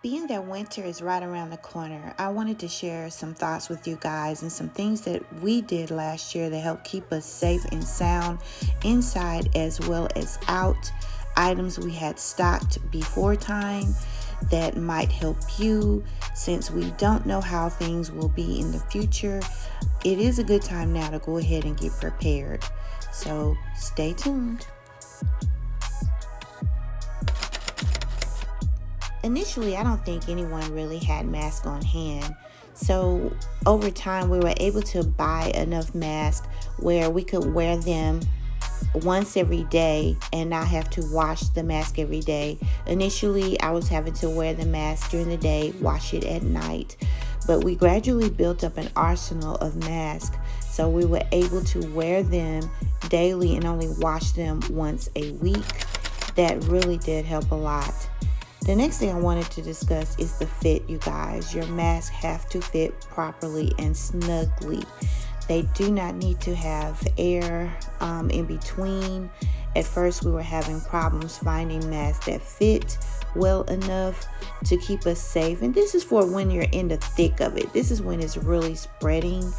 Being that winter is right around the corner, I wanted to share some thoughts with you guys and some things that we did last year to help keep us safe and sound inside as well as out. Items we had stocked before time that might help you since we don't know how things will be in the future. It is a good time now to go ahead and get prepared. So stay tuned. Initially, I don't think anyone really had masks on hand. So over time, we were able to buy enough masks where we could wear them once every day and not have to wash the mask every day. Initially, I was having to wear the mask during the day, wash it at night. But we gradually built up an arsenal of masks. So we were able to wear them daily and only wash them once a week. That really did help a lot. The next thing I wanted to discuss is the fit, you guys. Your masks have to fit properly and snugly. They do not need to have air in between. At first, we were having problems finding masks that fit well enough to keep us safe. And this is for when you're in the thick of it. This is when it's really spreading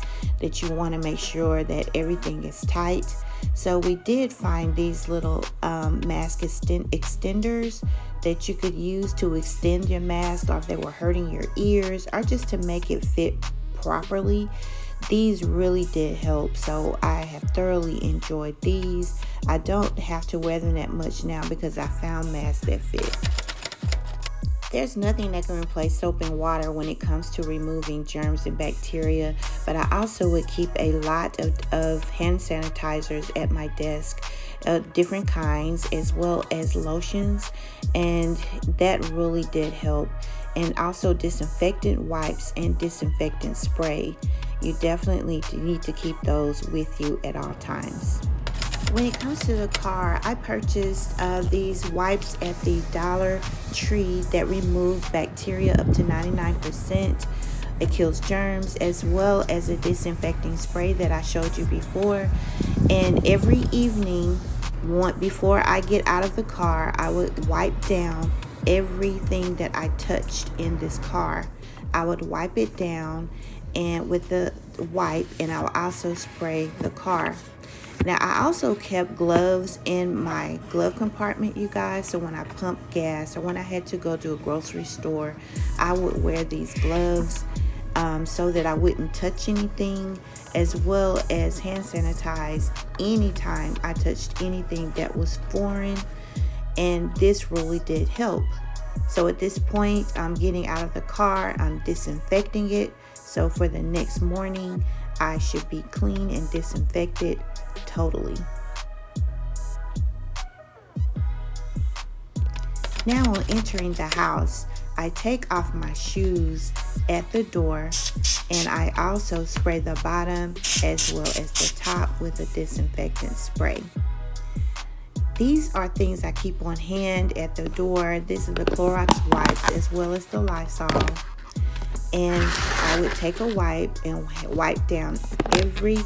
that you want to make sure that everything is tight. So we did find these little mask extenders that you could use to extend your mask, or if they were hurting your ears, or just to make it fit properly. These really did help, so I have thoroughly enjoyed these. I don't have to wear them that much now because I found masks that fit. There's nothing that can replace soap and water when it comes to removing germs and bacteria, but I also would keep a lot of hand sanitizers at my desk, different kinds, as well as lotions, and that really did help. And also disinfectant wipes and disinfectant spray. You definitely need to keep those with you at all times. When it comes to the car, I purchased these wipes at the Dollar Tree that remove bacteria up to 99%. It kills germs, as well as a disinfecting spray that I showed you before. And every evening, before I get out of the car, I would wipe down everything that I touched in this car. I would wipe it down and with the wipe, and I would also spray the car. Now, I also kept gloves in my glove compartment, you guys. So when I pumped gas or when I had to go to a grocery store, I would wear these gloves so that I wouldn't touch anything, as well as hand sanitize anytime I touched anything that was foreign. And this really did help. So at this point, I'm getting out of the car, I'm disinfecting it. So for the next morning, I should be clean and disinfected totally. Now on entering the house, I take off my shoes at the door, and I also spray the bottom as well as the top with a disinfectant spray. These are things I keep on hand at the door. This is the Clorox wipes as well as the Lysol. And I would take a wipe and wipe down every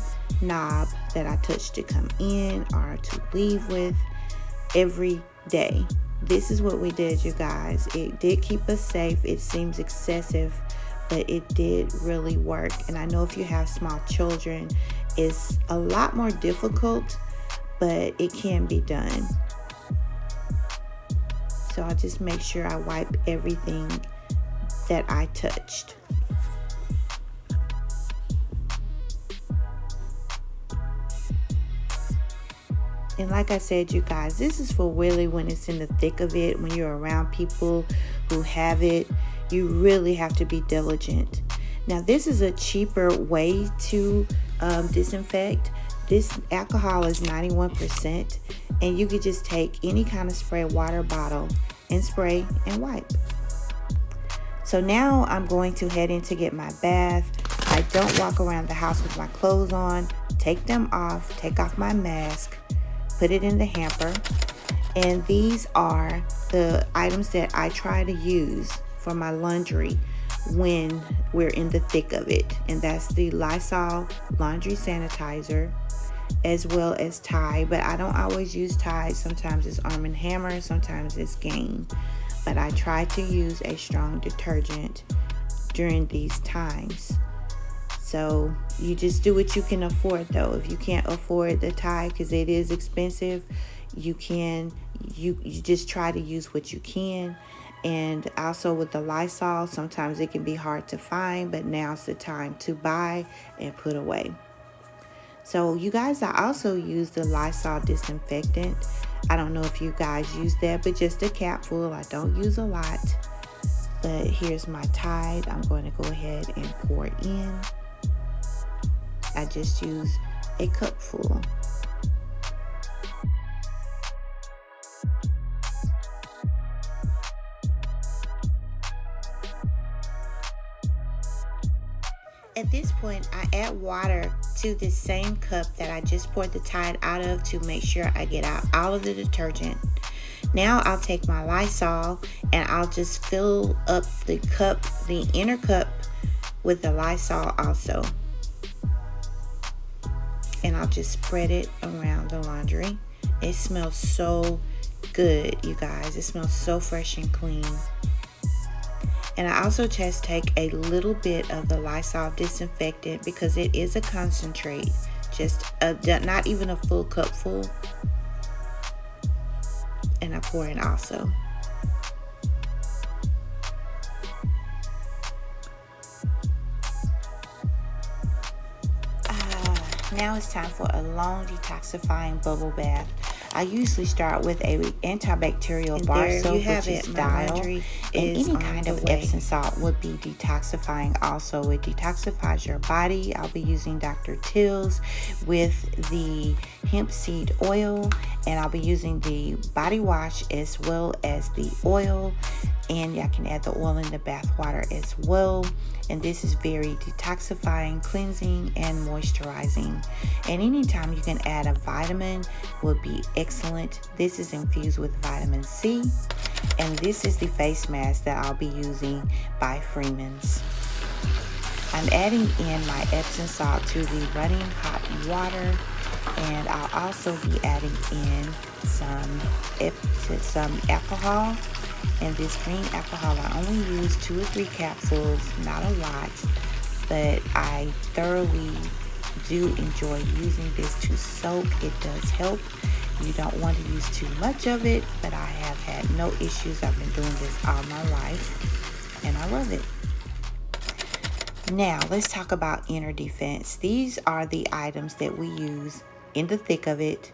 knob that I touch to come in or to leave with every day. This is what we did, you guys. It did keep us safe. It seems excessive, but it did really work. And I know if you have small children, it's a lot more difficult, but it can be done. So I just make sure I wipe everything that I touched. And like I said, you guys, this is for really when it's in the thick of it, when you're around people who have it. You really have to be diligent. Now, this is a cheaper way to disinfect. This alcohol is 91%, and you could just take any kind of spray water bottle and spray and wipe. So now I'm going to head in to get my bath. I don't walk around the house with my clothes on. Take them off, take off my mask, put it in the hamper. And these are the items that I try to use for my laundry when we're in the thick of it. And that's the Lysol laundry sanitizer, as well as Tide, but I don't always use Tide. Sometimes it's Arm & Hammer, sometimes it's Gain. but I try to use a strong detergent during these times. So you just do what you can afford, though. If you can't afford the Tide, because it is expensive, you just try to use what you can. And also with the Lysol, sometimes it can be hard to find, but now's the time to buy and put away. So you guys, I also use the Lysol disinfectant. I don't know if you guys use that, but just a capful. I don't use a lot. But here's my Tide. I'm going to go ahead and pour in. I just use a cupful. At this point, I add water to this same cup that I just poured the Tide out of to make sure I get out all of the detergent. Now I'll take my Lysol and I'll just fill up the cup, the inner cup, with the Lysol also. And I'll just spread it around the laundry. It smells so good, you guys. It smells so fresh and clean. And I also just take a little bit of the Lysol disinfectant because it is a concentrate, just not even a full cup full. And I pour in also. Now it's time for a long detoxifying bubble bath. I usually start with a antibacterial bar soap, which is Dial, and any kind of Epsom salt would be detoxifying also. It detoxifies your body. I'll be using Dr. Till's with the hemp seed oil, and I'll be using the body wash as well as the oil, and I can add the oil in the bath water as well. And this is very detoxifying, cleansing, and moisturizing. And anytime you can add a vitamin would be excellent. This is infused with vitamin C. And this is the face mask that I'll be using by Freeman's. I'm adding in my Epsom salt to the running hot water. And I'll also be adding in some alcohol. And this green alcohol, I only use 2 or 3 capsules, not a lot, but I thoroughly do enjoy using this to soak. It does help. You don't want to use too much of it, but I have had no issues. I've been doing this all my life, and I love it. Now, let's talk about inner defense. These are the items that we use in the thick of it,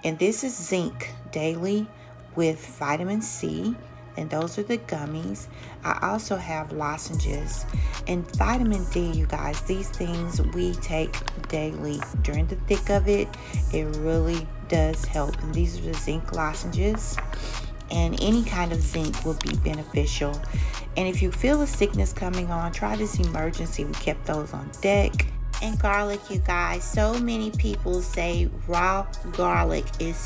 and this is zinc daily with vitamin C. And those are the gummies. I also have lozenges and vitamin D, you guys. These things we take daily during the thick of it. It really does help. And these are the zinc lozenges. And any kind of zinc will be beneficial. And if you feel a sickness coming on, try this emergency. We kept those on deck. And garlic, you guys. So many people say raw garlic is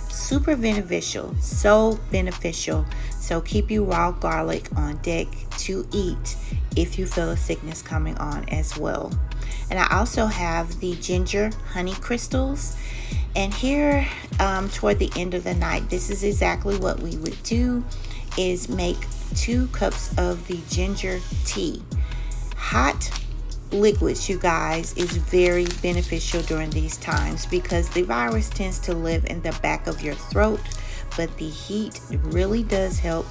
super beneficial, so beneficial. So keep your raw garlic on deck to eat if you feel a sickness coming on as well. And I also have the ginger honey crystals. And here toward the end of the night, this is exactly what we would do, is make 2 cups of the ginger tea. Hot liquids, you guys, is very beneficial during these times because the virus tends to live in the back of your throat, but the heat really does help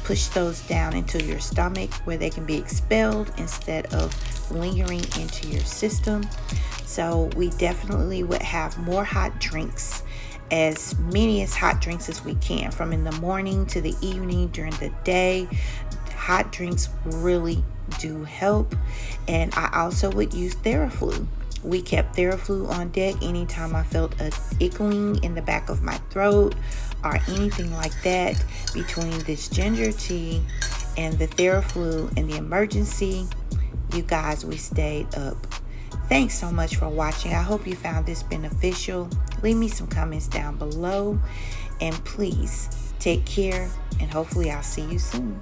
push those down into your stomach where they can be expelled instead of lingering into your system. So we definitely would have more hot drinks, as many as hot drinks as we can, from in the morning to the evening, during the day. Hot drinks really do help. And I also would use Theraflu. We kept Theraflu on deck anytime I felt a ickling in the back of my throat or anything like that. Between this ginger tea and the Theraflu and the emergency, you guys, we stayed up. Thanks so much for watching. I hope you found this beneficial. Leave me some comments down below, and please take care, and hopefully I'll see you soon.